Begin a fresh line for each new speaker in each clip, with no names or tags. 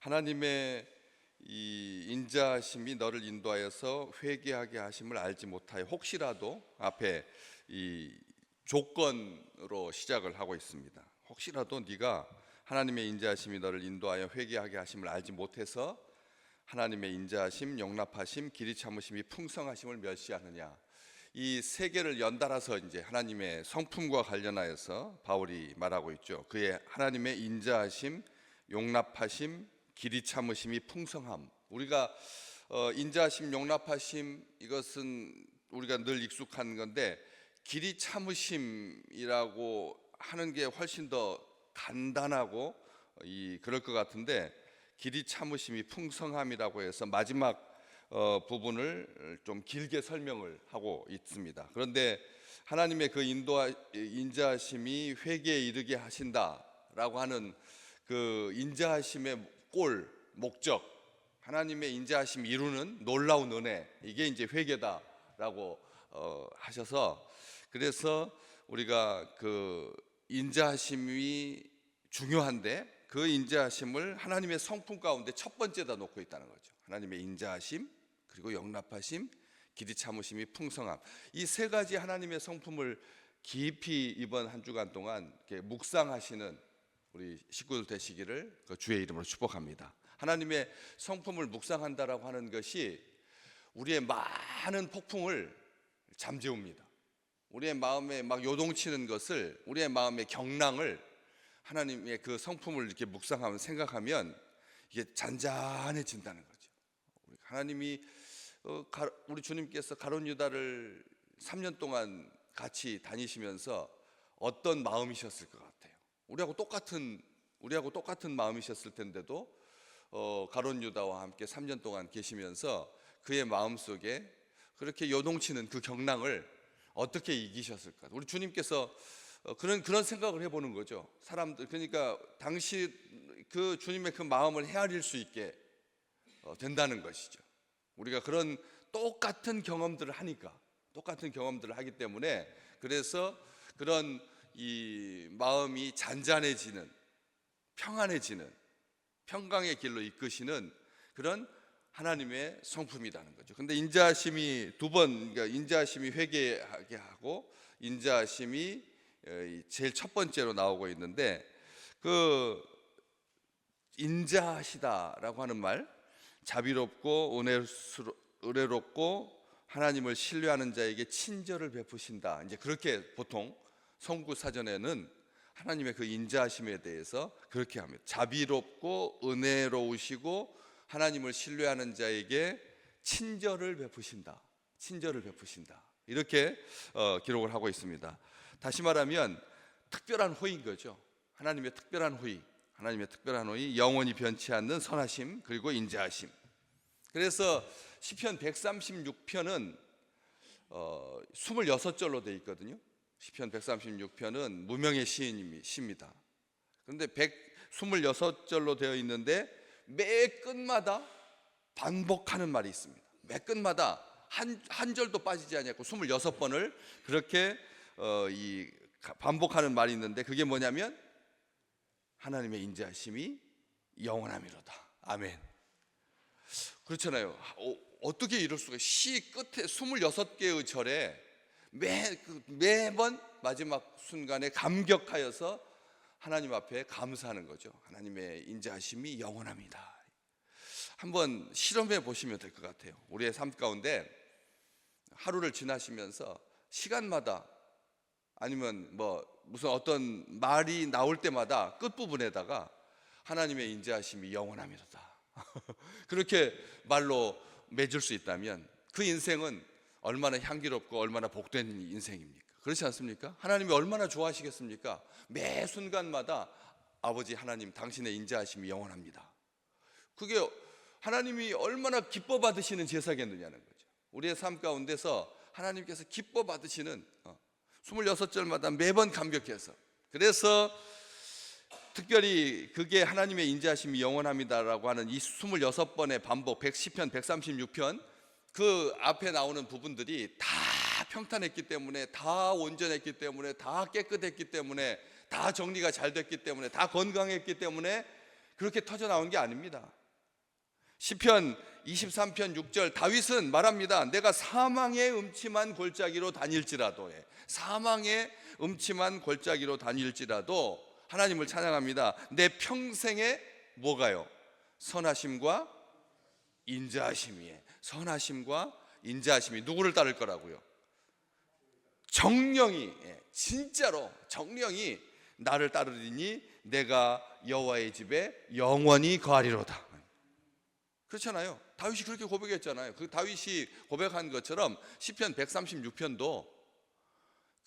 하나님의 이 인자하심이 너를 인도하여서 회개하게 하심을 알지 못하여 혹시라도 앞에 이 조건으로 시작을 하고 있습니다. 혹시라도 네가 하나님의 인자하심이 너를 인도하여 회개하게 하심을 알지 못해서 하나님의 인자하심, 용납하심, 길이 참으심이 풍성하심을 멸시하느냐. 이 세 개를 연달아서 이제 하나님의 성품과 관련하여서 바울이 말하고 있죠. 그의 하나님의 인자하심, 용납하심, 길이 참으심이 풍성함. 우리가 인자하심, 용납하심 이것은 우리가 늘 익숙한 건데 길이 참으심이라고 하는 게 훨씬 더 간단하고 그럴 것 같은데 길이 참으심이 풍성함이라고 해서 마지막 부분을 좀 길게 설명을 하고 있습니다. 그런데 하나님의 그 인자하심이 회개에 이르게 하신다라고 하는 그 인자하심의 꼴, 목적, 하나님의 인자하심이 이루는 놀라운 은혜, 이게 이제 회개다라고 하셔서, 그래서 우리가 그 인자하심이 중요한데 그 인자하심을 하나님의 성품 가운데 첫 번째다 놓고 있다는 거죠. 하나님의 인자하심, 그리고 용납하심, 길이 참으심이 풍성함, 이 세 가지 하나님의 성품을 깊이 이번 한 주간 동안 이렇게 묵상하시는 우리 식구들 되시기를 주의 이름으로 축복합니다. 하나님의 성품을 묵상한다라고 하는 것이 우리의 많은 폭풍을 잠재웁니다. 우리의 마음에 막 요동치는 것을, 우리의 마음의 경랑을 하나님의 그 성품을 이렇게 묵상하면, 생각하면 이게 잔잔해진다는 거죠. 하나님이 우리 주님께서 가룟 유다를 3년 동안 같이 다니시면서 어떤 마음이셨을 것 같아요? 우리하고 똑같은 마음이셨을 텐데도 가룟 유다와 함께 3년 동안 계시면서 그의 마음속에 그렇게 요동치는 그 경랑을 어떻게 이기셨을까? 우리 주님께서 그런 생각을 해보는 거죠. 사람들, 그러니까 당시 그 주님의 그 마음을 헤아릴 수 있게 된다는 것이죠. 우리가 그런 똑같은 경험들을 하기 때문에, 그래서 그런 이 마음이 잔잔해지는, 평안해지는, 평강의 길로 이끄시는 그런 하나님의 성품이라는 거죠. 근데 인자하심이 두 번, 그러니까 인자하심이 회개하게 하고 인자하심이 제일 첫 번째로 나오고 있는데, 그 인자하시다라고 하는 말, 자비롭고 은혜롭고 하나님을 신뢰하는 자에게 친절을 베푸신다, 이제 그렇게 보통 성구 사전에는 하나님의 그 인자하심에 대해서 그렇게 합니다. 자비롭고 은혜로우시고 하나님을 신뢰하는 자에게 친절을 베푸신다, 이렇게 기록을 하고 있습니다. 다시 말하면 특별한 호의인 거죠. 하나님의 특별한 호의, 영원히 변치 않는 선하심, 그리고 인자하심. 그래서 시편 136편은 26절로 되어 있거든요. 시편 136편은 무명의 시입니다. 그런데 126절로 되어 있는데 매 끝마다 반복하는 말이 있습니다. 매 끝마다 한 절도 빠지지 않고 26번을 그렇게 반복하는 말이 있는데, 그게 뭐냐면 하나님의 인자하심이 영원함이로다. 아멘. 그렇잖아요. 어떻게 이럴 수가? 시 끝에 26개의 절에 매번 마지막 순간에 감격하여서 하나님 앞에 감사하는 거죠. 하나님의 인자하심이 영원합니다. 한번 실험해 보시면 될 것 같아요. 우리의 삶 가운데 하루를 지나시면서 시간마다, 아니면 무슨 어떤 말이 나올 때마다 끝부분에다가 하나님의 인자하심이 영원함이로다 그렇게 말로 맺을 수 있다면 그 인생은 얼마나 향기롭고 얼마나 복된 인생입니까? 그렇지 않습니까? 하나님이 얼마나 좋아하시겠습니까? 매 순간마다 아버지 하나님, 당신의 인자하심이 영원합니다. 그게 하나님이 얼마나 기뻐 받으시는 제사겠느냐는 거죠. 우리의 삶 가운데서 하나님께서 기뻐 받으시는 26절마다 매번 감격해서, 그래서 특별히 그게 하나님의 인자하심이 영원합니다라고 하는 이 26번의 반복, 시편 136편 그 앞에 나오는 부분들이 다 평탄했기 때문에, 다 온전했기 때문에, 다 깨끗했기 때문에, 다 정리가 잘 됐기 때문에, 다 건강했기 때문에 그렇게 터져 나온 게 아닙니다. 시편 23편 6절 다윗은 말합니다. 내가 사망의 음침한 골짜기로 다닐지라도, 사망의 음침한 골짜기로 다닐지라도 하나님을 찬양합니다. 내 평생에 뭐가요? 선하심과 인자하심이에요. 선하심과 인자하심이 누구를 따를 거라고요? 정령이, 진짜로 정령이 나를 따르리니 내가 여호와의 집에 영원히 거하리로다. 그렇잖아요. 다윗이 그렇게 고백했잖아요. 그 다윗이 고백한 것처럼 시편 136편도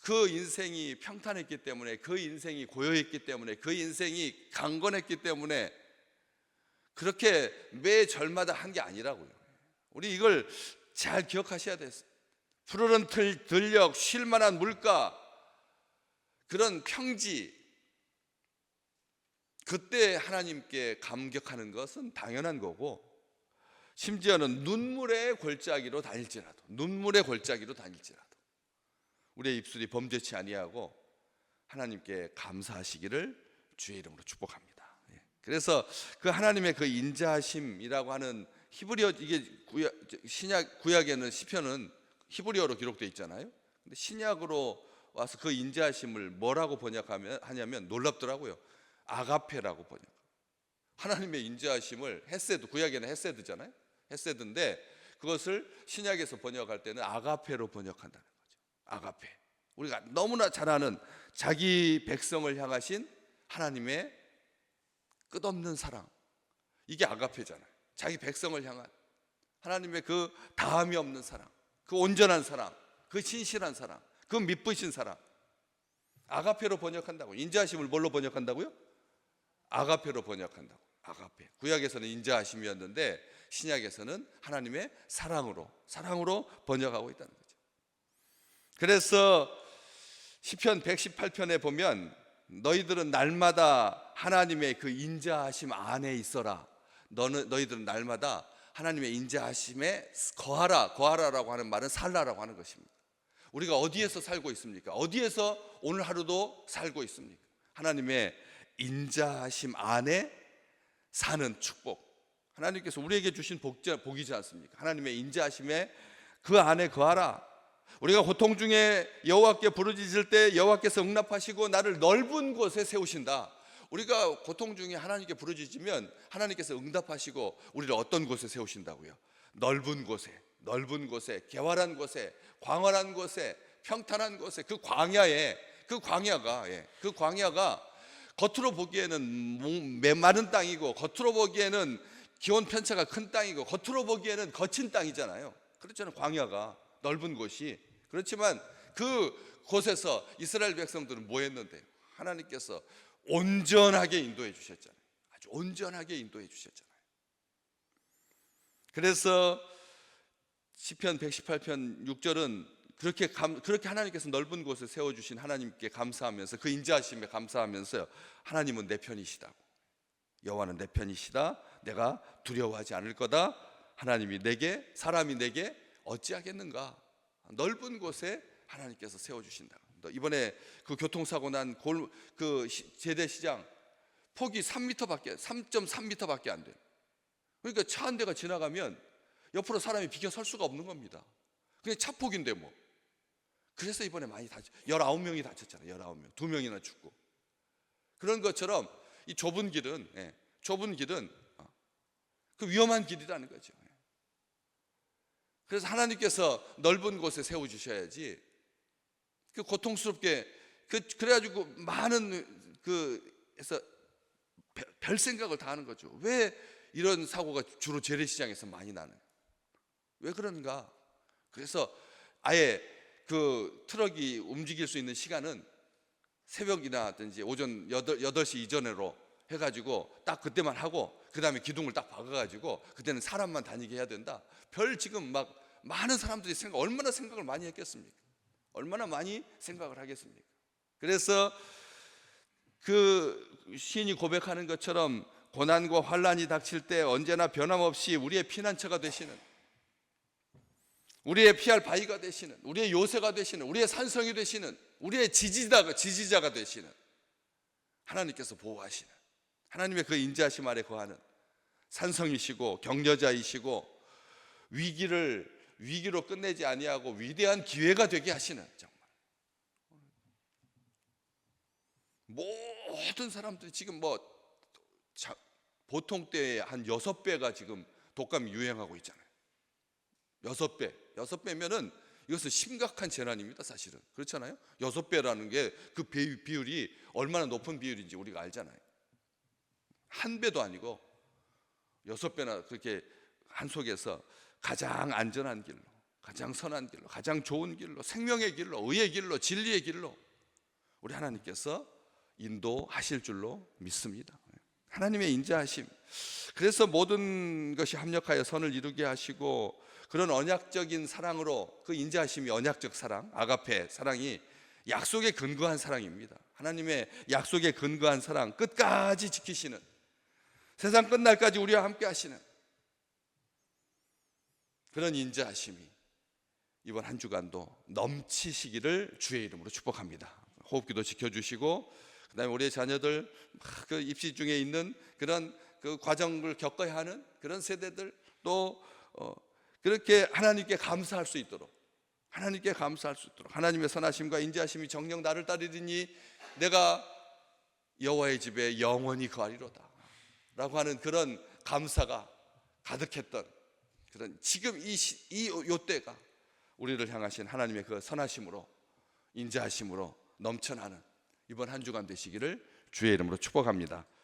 그 인생이 평탄했기 때문에, 그 인생이 고요했기 때문에, 그 인생이 강건했기 때문에 그렇게 매 절마다 한 게 아니라고요. 우리 이걸 잘 기억하셔야 돼요. 푸르른 들녘, 쉴만한 물가, 그런 평지, 그때 하나님께 감격하는 것은 당연한 거고, 심지어는 눈물의 골짜기로 다닐지라도, 눈물의 골짜기로 다닐지라도 우리의 입술이 범죄치 아니하고 하나님께 감사하시기를 주의 이름으로 축복합니다. 그래서 그 하나님의 그 인자하심이라고 하는 히브리어, 이게 구약에는 시편은 히브리어로 기록되어 있잖아요. 근데 신약으로 와서 그 인자하심을 뭐라고 번역하냐면 놀랍더라고요. 아가페라고 번역. 하나님의 인자하심을 헤세드, 구약에는 헤세드잖아요. 헤세드인데 그것을 신약에서 번역할 때는 아가페로 번역한다는 거죠. 아가페. 우리가 너무나 잘 아는 자기 백성을 향하신 하나님의 끝없는 사랑, 이게 아가페잖아요. 자기 백성을 향한 하나님의 그 다함이 없는 사랑, 그 온전한 사랑, 그 신실한 사랑, 그 미쁘신 사랑, 아가페로 번역한다고. 인자하심을 뭘로 번역한다고요? 아가페로 번역한다고. 아가페. 구약에서는 인자하심이었는데 신약에서는 하나님의 사랑으로 번역하고 있다는 거죠. 그래서 시편 118편에 보면 너희들은 날마다 하나님의 그 인자하심 안에 있어라. 너희들은 날마다 하나님의 인자하심에 거하라라고 하는 말은 살라라고 하는 것입니다. 우리가 어디에서 살고 있습니까? 어디에서 오늘 하루도 살고 있습니까? 하나님의 인자하심 안에 사는 축복, 하나님께서 우리에게 주신 복이지 않습니까? 하나님의 인자하심에 그 안에 거하라. 우리가 고통 중에 여호와께 부르짖을 때 여호와께서 응답하시고 나를 넓은 곳에 세우신다. 우리가 고통 중에 하나님께 부르짖으면 하나님께서 응답하시고 우리를 어떤 곳에 세우신다고요? 넓은 곳에, 개활한 곳에, 광활한 곳에, 평탄한 곳에, 그 광야가 겉으로 보기에는 메마른 땅이고, 겉으로 보기에는 기온 편차가 큰 땅이고, 겉으로 보기에는 거친 땅이잖아요. 그렇잖아요. 광야가 넓은 곳이. 그렇지만 그 곳에서 이스라엘 백성들은 뭐 했는데? 하나님께서 온전하게 인도해 주셨잖아요. 아주 온전하게 인도해 주셨잖아요. 그래서 시편 118편 6절은 그렇게 하나님께서 넓은 곳에 세워주신 하나님께 감사하면서, 그 인자하심에 감사하면서, 하나님은 내 편이시다고, 여호와는 내 편이시다, 내가 두려워하지 않을 거다, 사람이 내게 어찌하겠는가. 넓은 곳에 하나님께서 세워주신다. 이번에 그 교통사고 난 그 제대시장 폭이 3.3m밖에 안 돼요. 그러니까 차 한 대가 지나가면 옆으로 사람이 비켜 설 수가 없는 겁니다. 그냥 차폭인데 뭐. 그래서 이번에 많이 19명이 다쳤잖아요. 19명, 2명이나 죽고. 그런 것처럼 이 좁은 길은 그 위험한 길이라는 거죠. 그래서 하나님께서 넓은 곳에 세워주셔야지, 그 고통스럽게, 그래가지고 많은 그래서 별 생각을 다 하는 거죠. 왜 이런 사고가 주로 재래시장에서 많이 나는? 왜 그런가? 그래서 아예 그 트럭이 움직일 수 있는 시간은 새벽이나든지 오전 8시 이전으로 해가지고 딱 그때만 하고, 그 다음에 기둥을 딱 박아가지고 그때는 사람만 다니게 해야 된다. 지금 막 많은 사람들이 얼마나 생각을 많이 했겠습니까? 얼마나 많이 생각을 하겠습니까? 그래서 그 시인이 고백하는 것처럼 고난과 환난이 닥칠 때 언제나 변함없이 우리의 피난처가 되시는, 우리의 피할 바위가 되시는, 우리의 요새가 되시는, 우리의 산성이 되시는, 우리의 지지자가 되시는 하나님께서 보호하시는, 하나님의 그 인자하심 아래 거하는 산성이시고 격려자이시고 위기로 끝내지 아니하고 위대한 기회가 되게 하시는, 정말 모든 사람들이 지금 보통 때의 한 6배가 지금 독감이 유행하고 있잖아요. 6배면은 이것은 심각한 재난입니다, 사실은. 그렇잖아요. 6배라는 게 그 비율이 얼마나 높은 비율인지 우리가 알잖아요. 1배도 아니고 6배나 그렇게 한 속에서 가장 안전한 길로, 가장 선한 길로, 가장 좋은 길로, 생명의 길로, 의의 길로, 진리의 길로 우리 하나님께서 인도하실 줄로 믿습니다. 하나님의 인자하심, 그래서 모든 것이 합력하여 선을 이루게 하시고, 그런 언약적인 사랑으로, 그 인자하심이 언약적 사랑, 아가페 사랑이 약속에 근거한 사랑입니다. 하나님의 약속에 근거한 사랑, 끝까지 지키시는, 세상 끝날까지 우리와 함께 하시는 그런 인자하심이 이번 한 주간도 넘치시기를 주의 이름으로 축복합니다. 호흡기도 지켜주시고, 그 다음에 우리의 자녀들 그 입시 중에 있는 그런 그 과정을 겪어야 하는 그런 세대들, 또 그렇게 하나님께 감사할 수 있도록, 하나님의 선하심과 인자하심이 정녕 나를 따르리니 내가 여호와의 집에 영원히 거하리로다 라고 하는 그런 감사가 가득했던 그런 지금 요 때가 우리를 향하신 하나님의 그 선하심으로, 인자하심으로 넘쳐나는 이번 한 주간 되시기를 주의 이름으로 축복합니다.